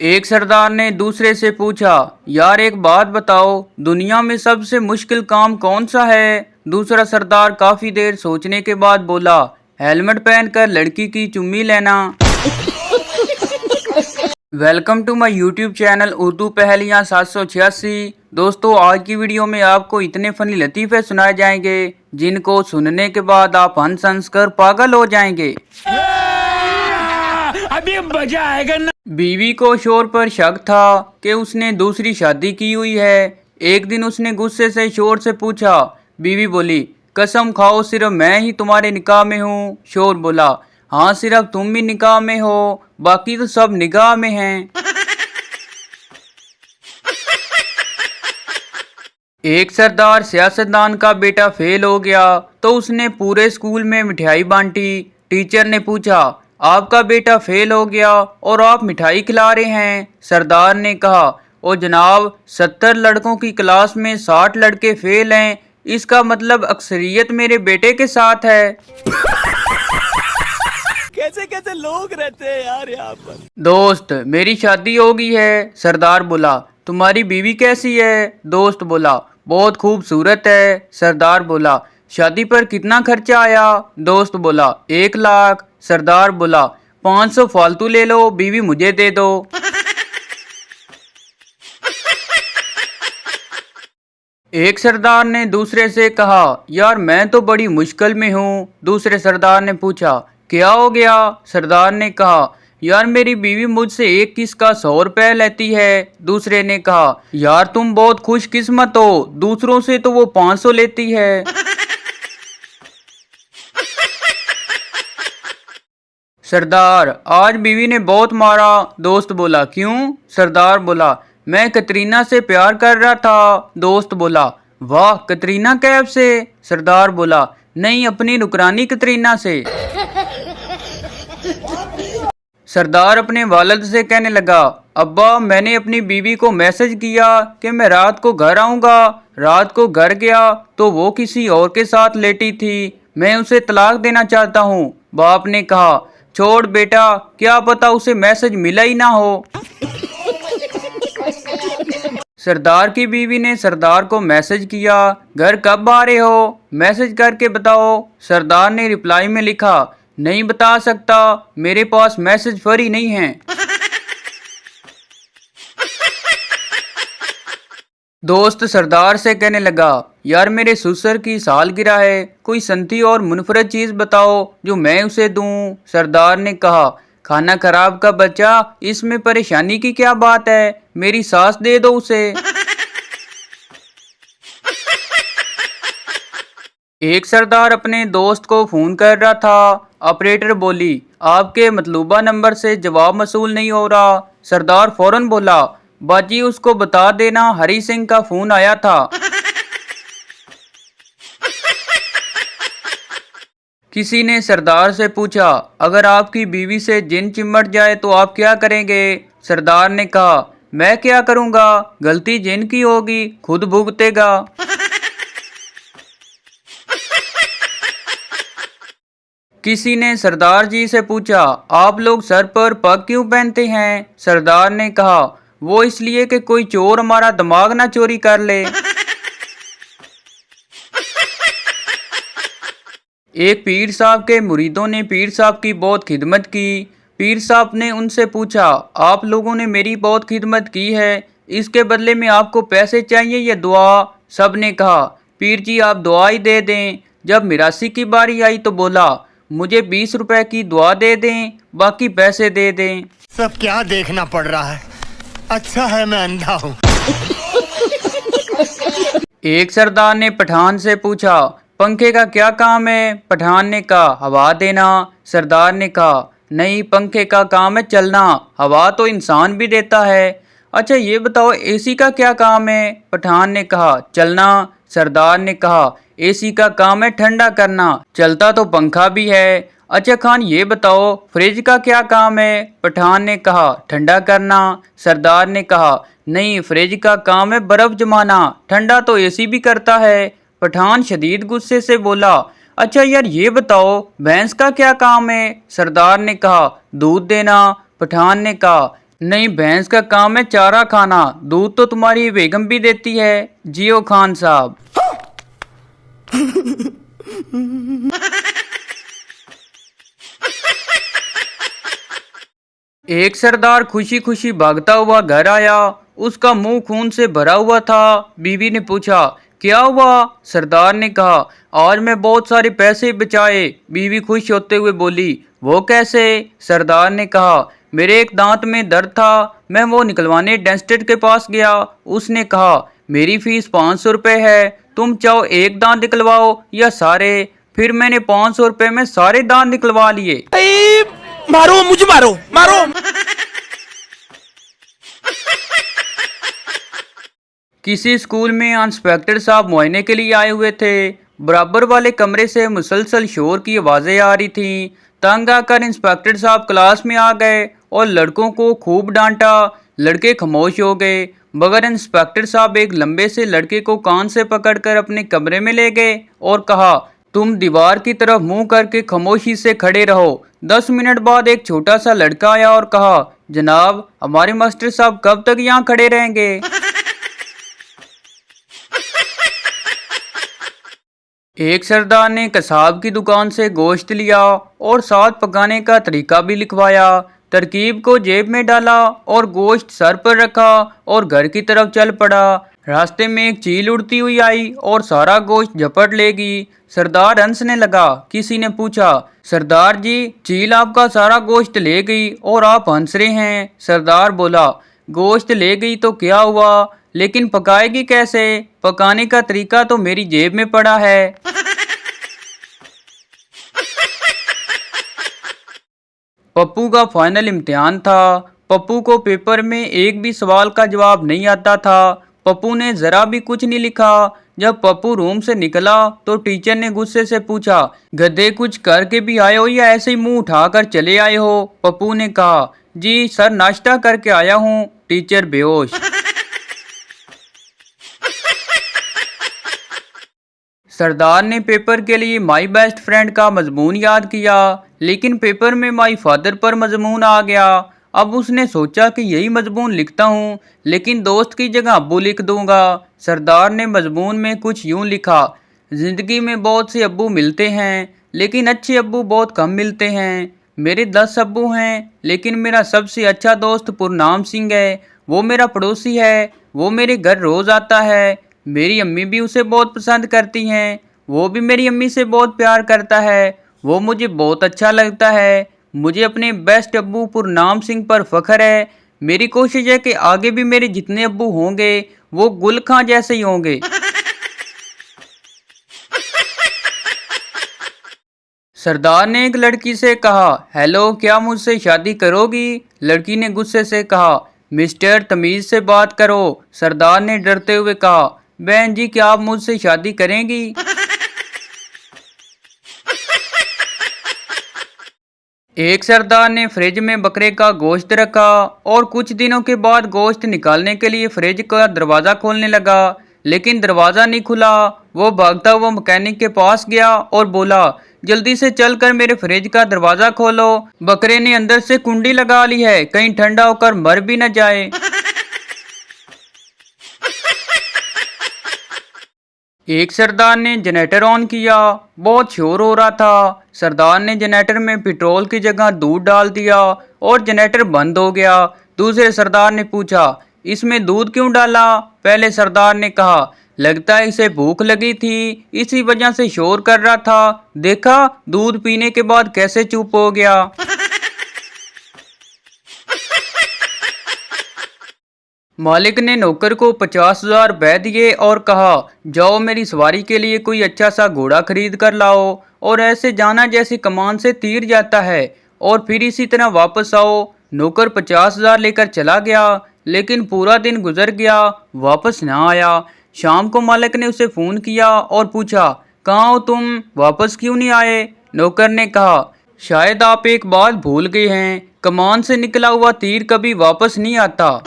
एक सरदार ने दूसरे से पूछा, यार एक बात बताओ, दुनिया में सबसे मुश्किल काम कौन सा है? दूसरा सरदार काफी देर सोचने के बाद बोला, हेलमेट पहनकर लड़की की चुम्मी लेना। Welcome to my YouTube channel Urdu पहेलियाँ 786। दोस्तों, आज की वीडियो में आपको इतने फनी लतीफ़े सुनाए जाएंगे जिनको सुनने के बाद आप हंस हंस कर पागल हो जाएंगे। अभी मजा आएगा ना। बीवी को शोहर पर शक था कि उसने दूसरी शादी की हुई है। एक दिन उसने गुस्से से शोहर से पूछा। बीवी बोली, कसम खाओ सिर्फ मैं ही तुम्हारे निकाह में हूँ। शोहर बोला, हाँ सिर्फ तुम भी निकाह में हो, बाकी तो सब निगाह में हैं। एक सरदार सियासतदान का बेटा फेल हो गया तो उसने पूरे स्कूल में मिठाई बांटी। टीचर ने पूछा, आपका बेटा फेल हो गया और आप मिठाई खिला रहे हैं? सरदार ने कहा, ओ जनाब, 70 लड़कों की क्लास में 60 लड़के फेल हैं, इसका मतलब अक्सरियत मेरे बेटे के साथ है। कैसे कैसे लोग रहते हैं यार यहाँ पर। दोस्त, मेरी शादी हो गई है। सरदार बोला, तुम्हारी बीवी कैसी है? दोस्त बोला, बहुत खूबसूरत है। सरदार बोला, शादी पर कितना खर्चा आया? दोस्त बोला, 1 लाख। सरदार बोला, 500 फालतू ले लो, बीवी मुझे दे दो। एक सरदार ने दूसरे से कहा, यार मैं तो बड़ी मुश्किल में हूँ। दूसरे सरदार ने पूछा, क्या हो गया? सरदार ने कहा, यार मेरी बीवी मुझसे एक किस का 100 रुपए लेती है। दूसरे ने कहा, यार तुम बहुत खुशकिस्मत हो, दूसरों से तो वो 500 लेती है। सरदार, आज बीवी ने बहुत मारा। दोस्त बोला, क्यों? सरदार बोला, मैं कतरीना से प्यार कर रहा था। दोस्त बोला, वाह, कतरीना कैफ से? सरदार बोला, नहीं, अपनी नुकरानी कतरीना से। सरदार अपने वालिद से कहने लगा, अब्बा, मैंने अपनी बीवी को मैसेज किया कि मैं रात को घर आऊंगा। रात को घर गया तो वो किसी और के साथ लेटी थी। मैं उसे तलाक देना चाहता हूँ। बाप ने कहा, छोड़ बेटा, क्या पता उसे मैसेज मिला ही ना हो। सरदार की बीवी ने सरदार को मैसेज किया, घर कब आ रहे हो? मैसेज करके बताओ। सरदार ने रिप्लाई में लिखा, नहीं बता सकता, मेरे पास मैसेज फ्री नहीं है। दोस्त सरदार से कहने लगा, यार मेरे ससुर की सालगिरह है, कोई सन्ती और मुनफरद चीज बताओ जो मैं उसे दूं। सरदार ने कहा, खाना खराब का बच्चा, इसमें परेशानी की क्या बात है, मेरी सास दे दो उसे। एक सरदार अपने दोस्त को फोन कर रहा था। ऑपरेटर बोली, आपके मतलूबा नंबर से जवाब मसूल नहीं हो रहा। सरदार फौरन बोला, बाजी उसको बता देना हरी सिंह का फोन आया था। किसी ने सरदार से पूछा, अगर आपकी बीवी से जिन चिमट जाए तो आप क्या करेंगे? सरदार ने कहा, मैं क्या करूंगा, गलती जिन की होगी खुद भुगतेगा। किसी ने सरदार जी से पूछा, आप लोग सर पर पग क्यों पहनते हैं? सरदार ने कहा, वो इसलिए कि कोई चोर हमारा दिमाग ना चोरी कर ले। एक पीर साहब के मुरीदों ने पीर साहब की बहुत खिदमत की। पीर साहब ने उनसे पूछा, आप लोगों ने मेरी बहुत खिदमत की है, इसके बदले में आपको पैसे चाहिए या दुआ? सब ने कहा, पीर जी आप दुआ ही दे दें। जब मिरासी की बारी आई तो बोला, मुझे 20 रुपए की दुआ दे दें, बाकी पैसे दे दें। सब क्या देखना पड़ रहा है, अच्छा है मैं अंधा हूँ। एक सरदार ने पठान से पूछा, पंखे का क्या काम है? पठान ने कहा, हवा देना। सरदार ने कहा, नहीं, पंखे का काम है चलना, हवा तो इंसान भी देता है। अच्छा ये बताओ, एसी का क्या काम है? पठान ने कहा, चलना। सरदार ने कहा, एसी का काम है ठंडा करना, चलता तो पंखा भी है। अच्छा खान ये बताओ, फ्रिज का क्या काम है? पठान ने कहा, ठंडा करना। सरदार ने कहा, नहीं, फ्रिज का काम है बर्फ जमाना, ठंडा तो एसी भी करता है। पठान शदीद गुस्से से बोला, अच्छा यार ये बताओ, भैंस का क्या काम है? सरदार ने कहा, दूध देना। पठान ने कहा, नहीं, भैंस का काम है चारा खाना, दूध तो तुम्हारी बेगम भी देती है। जियो खान साहब। एक सरदार खुशी खुशी भागता हुआ घर आया। उसका मुंह खून से भरा हुआ था। बीवी ने पूछा, क्या हुआ? सरदार ने कहा, आज मैं बहुत सारे पैसे बचाए। बीवी खुश होते हुए बोली, वो कैसे? सरदार ने कहा, मेरे एक दांत में दर्द था, मैं वो निकलवाने डेंटिस्ट के पास गया। उसने कहा, मेरी फीस 500 रुपये है, तुम चाहो एक दांत निकलवाओ या सारे? फिर मैंने 500 रुपये में सारे दांत निकलवा लिए। मारो मुझे, मारो मारो। किसी स्कूल में इंस्पेक्टर साहब मुआयने के लिए आए हुए थे। बराबर वाले कमरे से मुसलसल शोर की आवाज़ें आ रही थीं। तंग आकर इंस्पेक्टर साहब क्लास में आ गए और लड़कों को खूब डांटा। लड़के खामोश हो गए, मगर इंस्पेक्टर साहब एक लंबे से लड़के को कान से पकड़कर अपने कमरे में ले गए और कहा, तुम दीवार की तरफ मुंह करके खामोशी से खड़े रहो। 10 मिनट बाद एक छोटा सा लड़का आया और कहा, जनाब, हमारे मास्टर साहब कब तक यहाँ खड़े रहेंगे? एक सरदार ने कसाब की दुकान से गोश्त लिया और साथ पकाने का तरीका भी लिखवाया। तरकीब को जेब में डाला और गोश्त सर पर रखा और घर की तरफ चल पड़ा। रास्ते में एक चील उड़ती हुई आई और सारा गोश्त झपट लेगी। सरदार हंसने लगा। किसी ने पूछा, सरदार जी, चील आपका सारा गोश्त ले गई और आप हंस रहे हैं। सरदार बोला, गोश्त ले गई तो क्या हुआ, लेकिन पकाएगी कैसे? पकाने का तरीका तो मेरी जेब में पड़ा है। पप्पू का फाइनल इम्तिहान था। पप्पू को पेपर में एक भी सवाल का जवाब नहीं आता था। पप्पू ने जरा भी कुछ नहीं लिखा। जब पप्पू रूम से निकला तो टीचर ने गुस्से से पूछा, गधे, कुछ करके भी आए हो या ऐसे ही मुंह उठाकर चले आए हो? पप्पू ने कहा, जी सर, नाश्ता करके आया हूँ। टीचर बेहोश। सरदार ने पेपर के लिए माई बेस्ट फ्रेंड का मजमून याद किया, लेकिन पेपर में माई फादर पर मजमून आ गया। अब उसने सोचा कि यही मजमून लिखता हूँ, लेकिन दोस्त की जगह अब्बू लिख दूंगा। सरदार ने मजमून में कुछ यूं लिखा, जिंदगी में बहुत से अब्बू मिलते हैं, लेकिन अच्छे अब्बू बहुत कम मिलते हैं। मेरे 10 अब्बू हैं, लेकिन मेरा सबसे अच्छा दोस्त पुरनाम सिंह है। वो मेरा पड़ोसी है, वो मेरे घर रोज आता है। मेरी अम्मी भी उसे बहुत पसंद करती हैं। वो भी मेरी अम्मी से बहुत प्यार करता है। वो मुझे बहुत अच्छा लगता है। मुझे अपने बेस्ट अब्बू पुरनाम सिंह पर फख्र है। मेरी कोशिश है कि आगे भी मेरे जितने अब्बू होंगे वो गुल खां जैसे ही होंगे। सरदार ने एक लड़की से कहा, हेलो, क्या मुझसे शादी करोगी? लड़की ने गुस्से से कहा, मिस्टर, तमीज से बात करो। सरदार ने डरते हुए कहा, बहन जी, क्या आप मुझसे शादी करेंगी? एक सरदार ने फ्रिज में बकरे का गोश्त रखा और कुछ दिनों के बाद गोश्त निकालने के लिए फ्रिज का दरवाजा खोलने लगा, लेकिन दरवाजा नहीं खुला। वो भागता हुआ मैकेनिक के पास गया और बोला, जल्दी से चलकर मेरे फ्रिज का दरवाजा खोलो। बकरे ने अंदर से कुंडी लगा ली है, कहीं ठंडा होकर मर भी न जाए। एक सरदार ने जनरेटर ऑन किया। बहुत शोर हो रहा था। सरदार ने जनरेटर में पेट्रोल की जगह दूध डाल दिया और जनरेटर बंद हो गया। दूसरे सरदार ने पूछा, इसमें दूध क्यों डाला? पहले सरदार ने कहा, लगता है इसे भूख लगी थी, इसी वजह से शोर कर रहा था। देखा, दूध पीने के बाद कैसे चुप हो गया। मालिक ने नौकर को 50,000 रुपए दिए और कहा, जाओ मेरी सवारी के लिए कोई अच्छा सा घोड़ा खरीद कर लाओ और ऐसे जाना जैसे कमान से तीर जाता है, और फिर इसी तरह वापस आओ। नौकर 50,000 लेकर चला गया, लेकिन पूरा दिन गुजर गया, वापस ना आया। शाम को मालिक ने उसे फ़ोन किया और पूछा, कहाँ हो तुम, वापस क्यों नहीं आए? नौकर ने कहा, शायद आप एक बात भूल गए हैं, कमान से निकला हुआ तीर कभी वापस नहीं आता।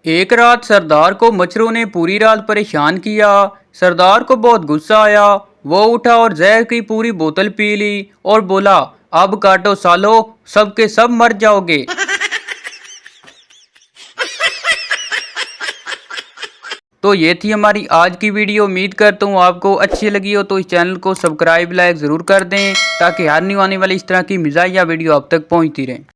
एक रात सरदार को मच्छरों ने पूरी रात परेशान किया। सरदार को बहुत गुस्सा आया। वो उठा और जहर की पूरी बोतल पी ली और बोला, अब काटो सालो, सबके सब मर जाओगे। तो ये थी हमारी आज की वीडियो। उम्मीद करता हूँ आपको अच्छी लगी हो, तो इस चैनल को सब्सक्राइब लाइक ज़रूर कर दें ताकि हर न्यू आने वाली इस तरह की मिजाज या वीडियो आप तक पहुँचती रहे।